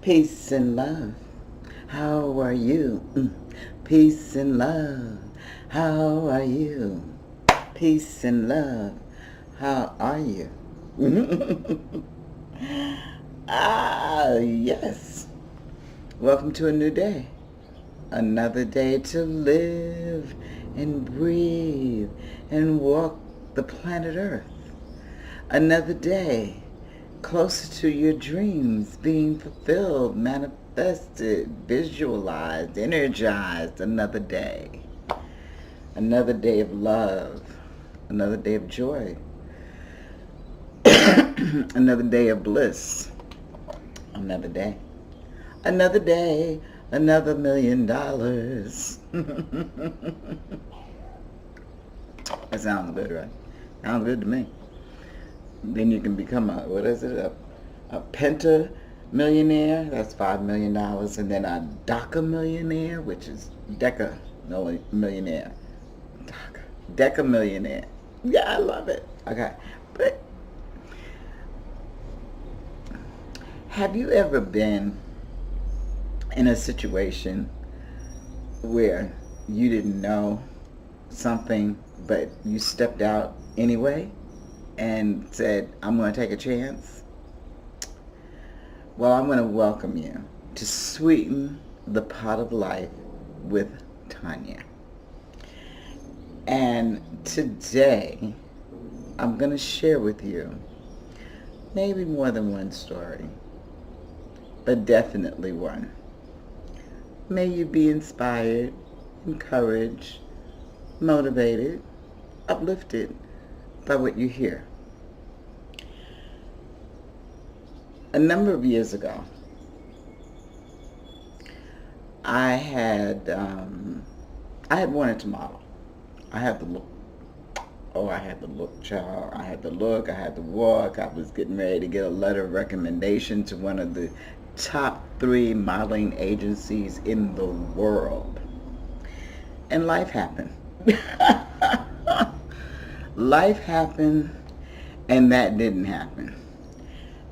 Peace and love. How are you? Peace and love. How are you? Peace and love. How are you? Yes. Welcome to a new day. Another day to live and breathe and walk the planet Earth. Another day closer to your dreams being fulfilled, manifested, visualized, energized. Another day. Another day of love. Another day of joy. Another day of bliss. Another day. Another day. Another $1 million. That sounds good, right? Sounds good to me. Then you can become a penta-millionaire. That's $5 million. And then a deca-millionaire, which is deca-millionaire. Deca-millionaire. Yeah, I love it. Okay. But have you ever been in a situation where you didn't know something, but you stepped out anyway and said, I'm going to take a chance? Well, I'm going to welcome you to Sweeten the Pot of Life with Tonya. And today, I'm going to share with you maybe more than one story, but definitely one. May you be inspired, encouraged, motivated, uplifted by what you hear. A number of years ago, I had wanted to model. I had the look. Oh, I had the look, child. I had the look. I had the walk. I was getting ready to get a letter of recommendation to one of the top 3 modeling agencies in the world. And life happened. Life happened, and that didn't happen.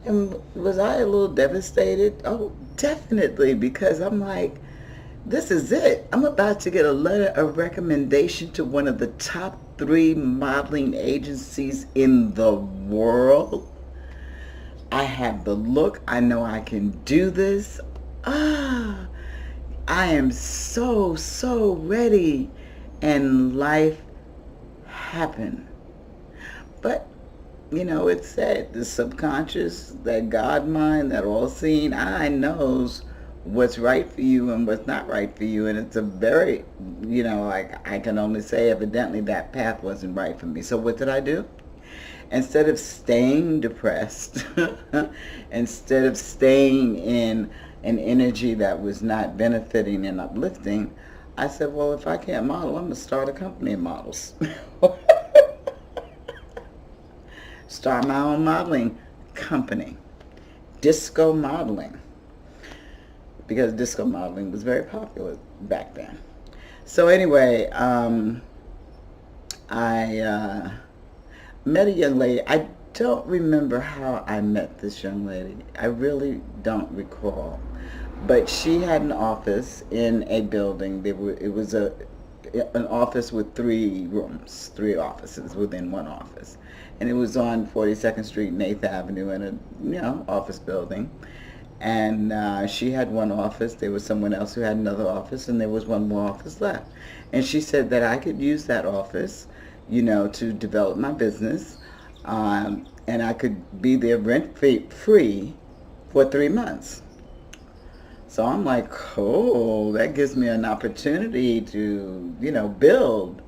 And was I a little devastated? Oh, definitely, because I'm like, this is it. I'm about to get a letter of recommendation to one of the top 3 modeling agencies in the world. I have the look. I know I can do this. I am so ready. And life happened. But, it's said, the subconscious, that God mind, that all-seeing eye knows what's right for you and what's not right for you. And it's a very, I can only say evidently that path wasn't right for me. So what did I do? Instead of staying depressed, instead of staying in an energy that was not benefiting and uplifting, I said, well, if I can't model, I'm going to start a company of models. Start my own modeling company, disco modeling, because disco modeling was very popular back then. So anyway, I met a young lady. I don't remember how I met this young lady. I really don't recall. But she had an office in a building. It was an office with 3 rooms, 3 offices within one office. And it was on 42nd Street and 8th Avenue in a, office building. And she had one office. There was someone else who had another office, and there was one more office left. And she said that I could use that office, to develop my business, and I could be there rent-free for 3 months. So I'm like, oh, that gives me an opportunity to, build.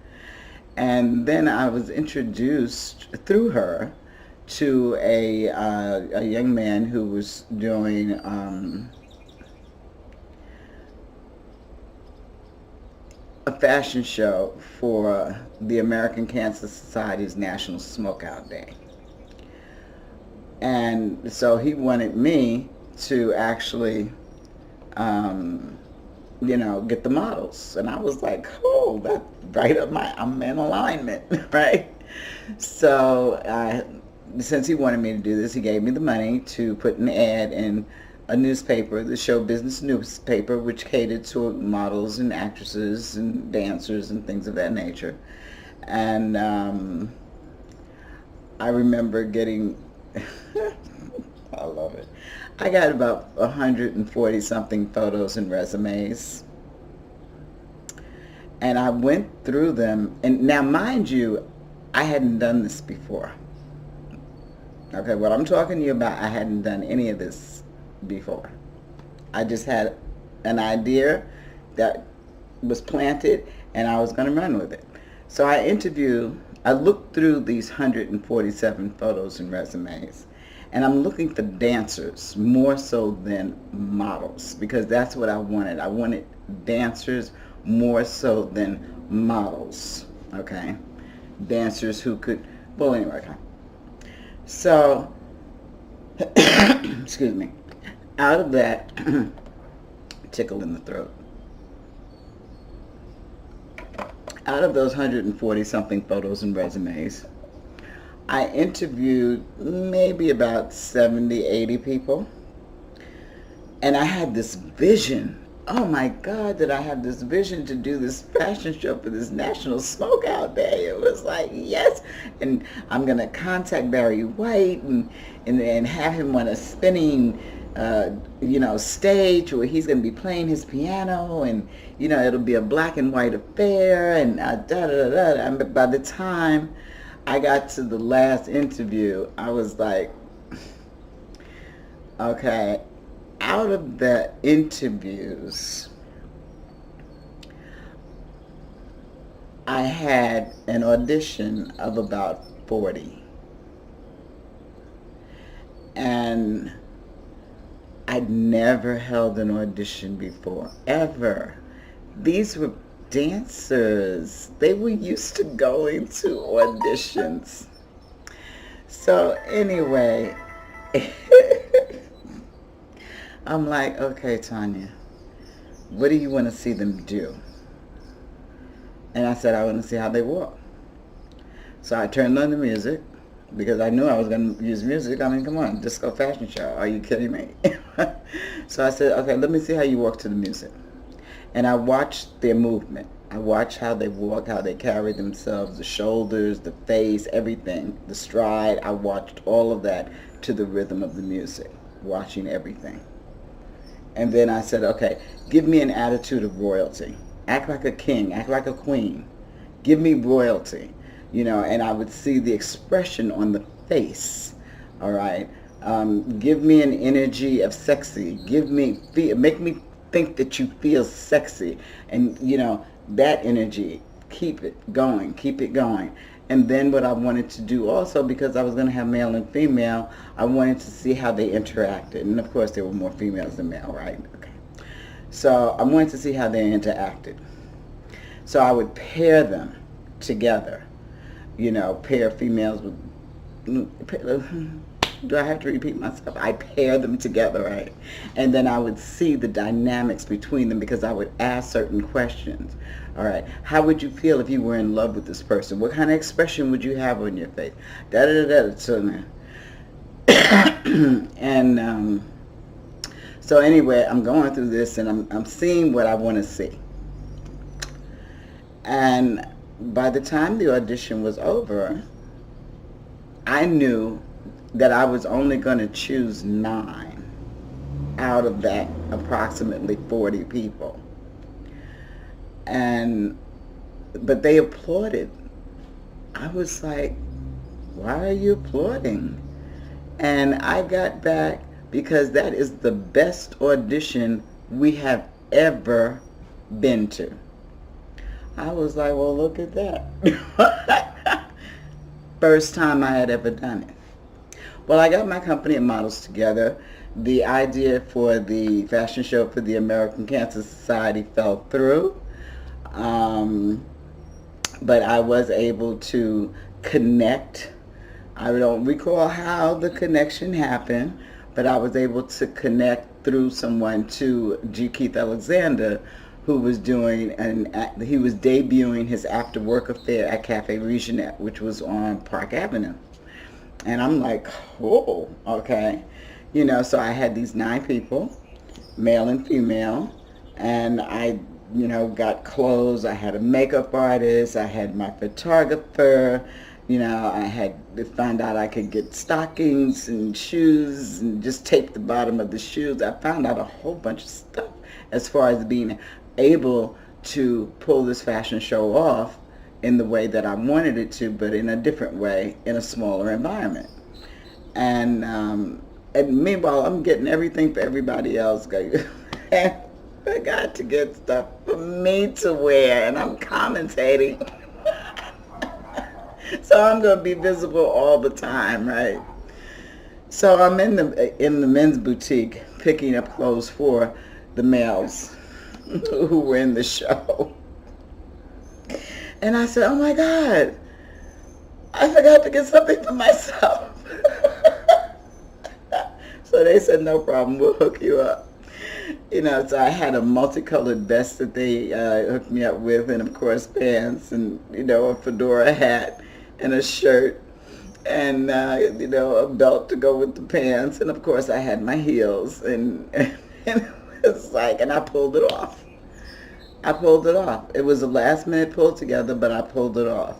And then I was introduced through her to a young man who was doing a fashion show for the American Cancer Society's National Smokeout Day. And so he wanted me to actually get the models. And I was like, oh, that's right up I'm in alignment, right? So since he wanted me to do this, he gave me the money to put an ad in a newspaper, the show business newspaper, which catered to models and actresses and dancers and things of that nature. And I remember getting, I love it. I got about 140 something photos and resumes. And I went through them. And now, mind you, I hadn't done this before. Okay, what I'm talking to you about, I hadn't done any of this before. I just had an idea that was planted, and I was going to run with it. So I looked through these 147 photos and resumes, and I'm looking for dancers more so than models, because that's what I wanted. I wanted dancers more so than models, okay? Dancers who could, well, anyway, okay. So, excuse me, out of that, tickle in the throat, out of those 140 something photos and resumes, I interviewed maybe about 70, 80 people. And I had this vision. Oh my God, did I have this vision to do this fashion show for this National Smokeout Day? It was like, yes. And I'm going to contact Barry White and have him on a spinning, stage where he's going to be playing his piano, and, it'll be a black and white affair, and da-da-da-da. And by the time I got to the last interview, I was like, okay, out of the interviews, I had an audition of about 40. And I'd never held an audition before, ever. These were dancers. They were used to going to auditions. So anyway, I'm like, okay, Tonya, what do you want to see them do? And I said, I want to see how they walk. So I turned on the music, because I knew I was going to use music. I mean, come on, disco fashion show. Are you kidding me? So I said, okay, let me see how you walk to the music. And I watched their movement. I watched how they walk, how they carry themselves, the shoulders, the face, everything, the stride. I watched all of that to the rhythm of the music, watching everything. And then I said, okay, give me an attitude of royalty. Act like a king, act like a queen. Give me royalty, and I would see the expression on the face, all right? Give me an energy of sexy. Make me think that you feel sexy. And, that energy, keep it going. And then what I wanted to do also, because I was going to have male and female, I wanted to see how they interacted. And of course, there were more females than male, right? Okay. So I wanted to see how they interacted. So I would pair them together, pair females with, do I have to repeat myself? I pair them together, right? And then I would see the dynamics between them, because I would ask certain questions. All right, how would you feel if you were in love with this person? What kind of expression would you have on your face? Da-da-da-da. And so anyway, I'm going through this, and I'm seeing what I want to see. And by the time the audition was over, I knew that I was only going to choose 9 out of that approximately 40 people. But they applauded. I was like, why are you applauding? And I got back, because that is the best audition we have ever been to. I was like, well, look at that. First time I had ever done it. Well, I got my company of models together. The idea for the fashion show for the American Cancer Society fell through. But I was able to connect. I don't recall how the connection happened, but I was able to connect through someone to G. Keith Alexander, who was he was debuting his after work affair at Cafe Regionette, which was on Park Avenue. And I'm like, oh, okay. So I had these 9 people, male and female, and I, got clothes. I had a makeup artist. I had my photographer. I had to find out I could get stockings and shoes and just tape the bottom of the shoes. I found out a whole bunch of stuff as far as being able to pull this fashion show off in the way that I wanted it to, but in a different way, in a smaller environment. And meanwhile, I'm getting everything for everybody else. And I got to get stuff for me to wear, and I'm commentating. So I'm going to be visible all the time, right? So I'm in the men's boutique picking up clothes for the males who were in the show. And I said, oh my God, I forgot to get something for myself. So they said, no problem, we'll hook you up. So I had a multicolored vest that they hooked me up with, and of course pants, and, a fedora hat, and a shirt, and, a belt to go with the pants, and of course I had my heels, and it was like, and I pulled it off. It was a last minute pull together, but I pulled it off.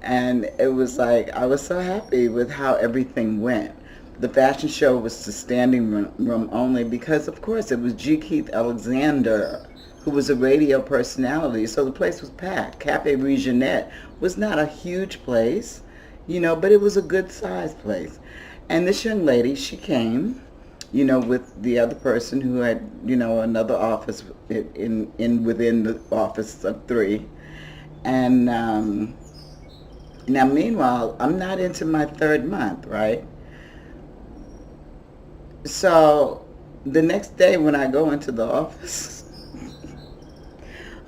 And it was like, I was so happy with how everything went. The fashion show was to standing room only because, of course, it was G. Keith Alexander, who was a radio personality. So the place was packed. Cafe Regionette was not a huge place, but it was a good sized place. And this young lady, she came, with the other person who had, another office within the office of 3. And now, meanwhile, I'm not into my 3rd month, right? So the next day when I go into the office,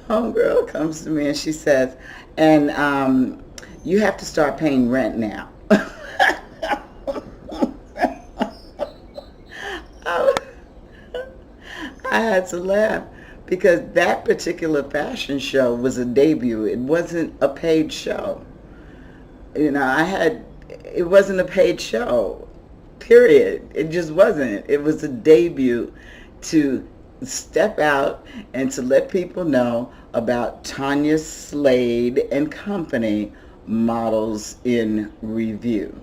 homegirl comes to me and she says, and you have to start paying rent now. I had to laugh because that particular fashion show was a debut. It wasn't a paid show. It wasn't a paid show. Period. It just wasn't. It was a debut to step out and to let people know about Tonya Slade and Company Models in Review.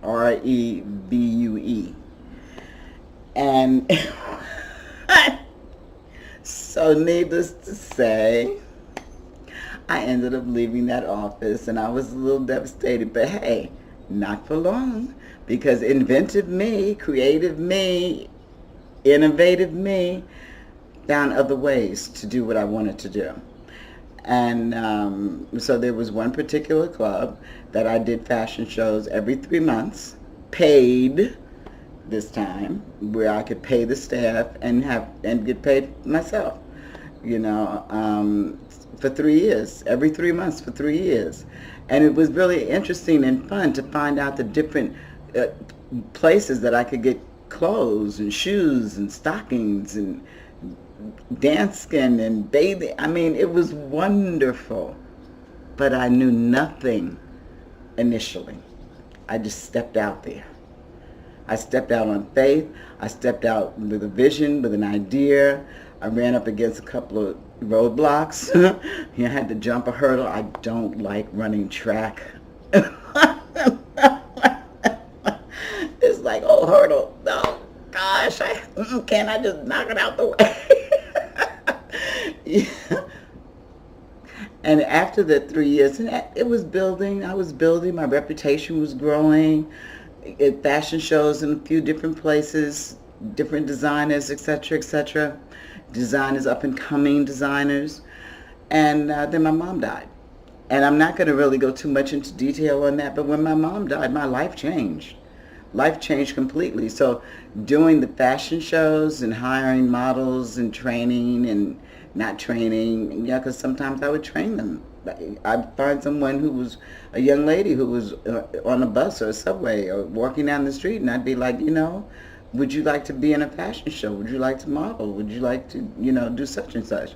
REVUE. And so needless to say, I ended up leaving that office and I was a little devastated, but hey, not for long. Because inventive me, creative me, innovative me found other ways to do what I wanted to do. And so there was one particular club that I did fashion shows every 3 months, paid this time, where I could pay the staff and get paid myself, for 3 years, every 3 months for 3 years. And it was really interesting and fun to find out the different places that I could get clothes and shoes and stockings and dance skin and bathing. I mean, it was wonderful, but I knew nothing initially. I just stepped out there. I stepped out on faith. I stepped out with a vision, with an idea. I ran up against a couple of roadblocks. I had to jump a hurdle. I don't like running track. It's like, oh, hurdle. No, gosh, can't I just knock it out the way? Yeah. And after the 3 years, and it was building. I was building. My reputation was growing. At fashion shows in a few different places, different designers, etc., designers, up-and-coming designers. And then my mom died. And I'm not going to really go too much into detail on that, but when my mom died, my life changed. Life changed completely. So doing the fashion shows and hiring models and training and not training, because sometimes I would train them. I'd find someone who was a young lady who was on a bus or a subway or walking down the street, and I'd be like, would you like to be in a fashion show? Would you like to model? Would you like to, do such and such?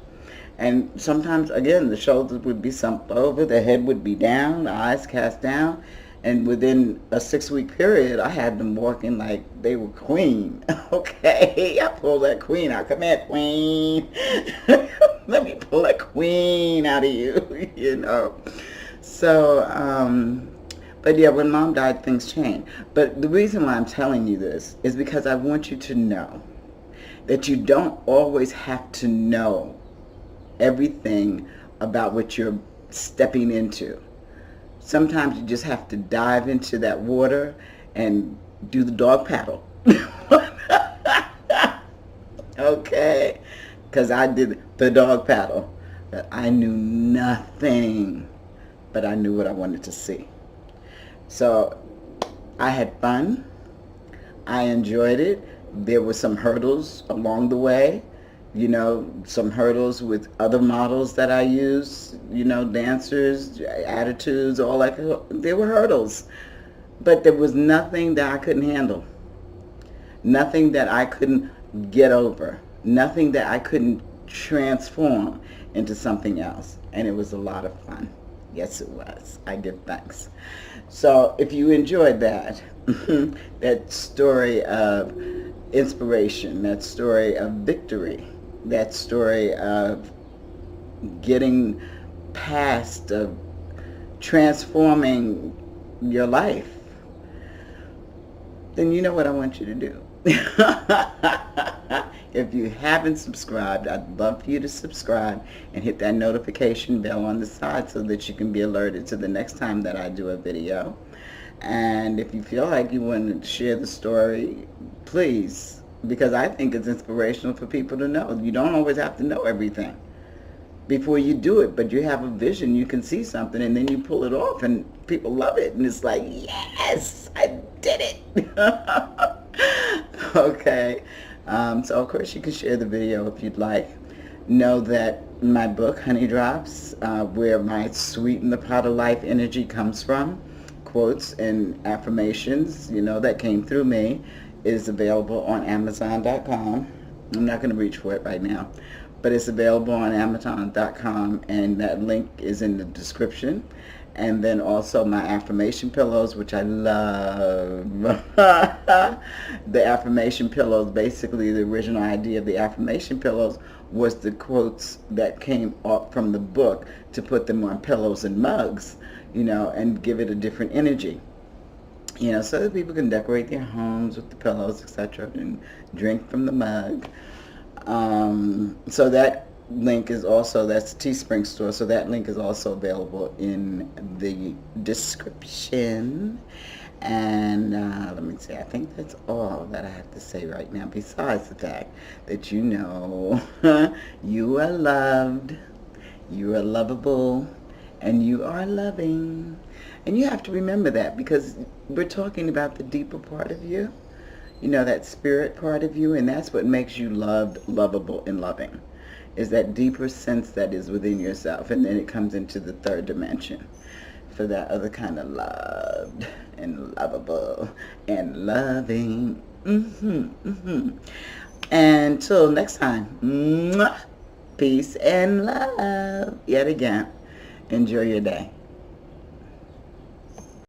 And sometimes, again, the shoulders would be slumped over, the head would be down, the eyes cast down, And within a 6-week period, I had them walking like they were queen. Okay, I pulled that queen out. Come here, queen. Let me pull that queen out of you, you know. So, but yeah, when Mom died, things changed. But the reason why I'm telling you this is because I want you to know that you don't always have to know everything about what you're stepping into. Sometimes you just have to dive into that water and do the dog paddle. Okay? Because I did the dog paddle. But I knew nothing, but I knew what I wanted to see. So I had fun. I enjoyed it. There were some hurdles along the way. You know, some hurdles with other models that I use, you know, dancers, attitudes, all that. There were hurdles. But there was nothing that I couldn't handle. Nothing that I couldn't get over. Nothing that I couldn't transform into something else. And it was a lot of fun. Yes, it was. I give thanks. So if you enjoyed that, that story of inspiration, that story of victory, that story of getting past, of transforming your life, then you know what I want you to do. If you haven't subscribed, I'd love for you to subscribe and hit that notification bell on the side so that you can be alerted to the next time that I do a video. And if you feel like you want to share the story, please, because I think it's inspirational for people to know. You don't always have to know everything before you do it, but you have a vision, you can see something, and then you pull it off, and people love it, and it's like, yes, I did it. Okay. So of course you can share the video if you'd like. Know that my book, Honey Drops, where my Sweeten the Pot of Life energy comes from, quotes and affirmations, you know, that came through me, is available on Amazon.com. I'm not going to reach for it right now, but it's available on Amazon.com, and that link is in the description. And then also my affirmation pillows, which I love. The affirmation pillows, basically the original idea of the affirmation pillows was the quotes that came up from the book to put them on pillows and mugs, you know, and give it a different energy. You know, so that people can decorate their homes with the pillows, etc., and drink from the mug. So that link is also, that's the Teespring store, so that link is also available in the description. And let me see, I think that's all that I have to say right now, besides the fact that you know you are loved, you are lovable, and you are loving. And you have to remember that, because we're talking about the deeper part of you, you know, that spirit part of you, and that's what makes you loved, lovable, and loving, is that deeper sense that is within yourself. And then it comes into the third dimension for that other kind of loved and lovable and loving. Until next time, mwah, peace and love. Yet again, enjoy your day.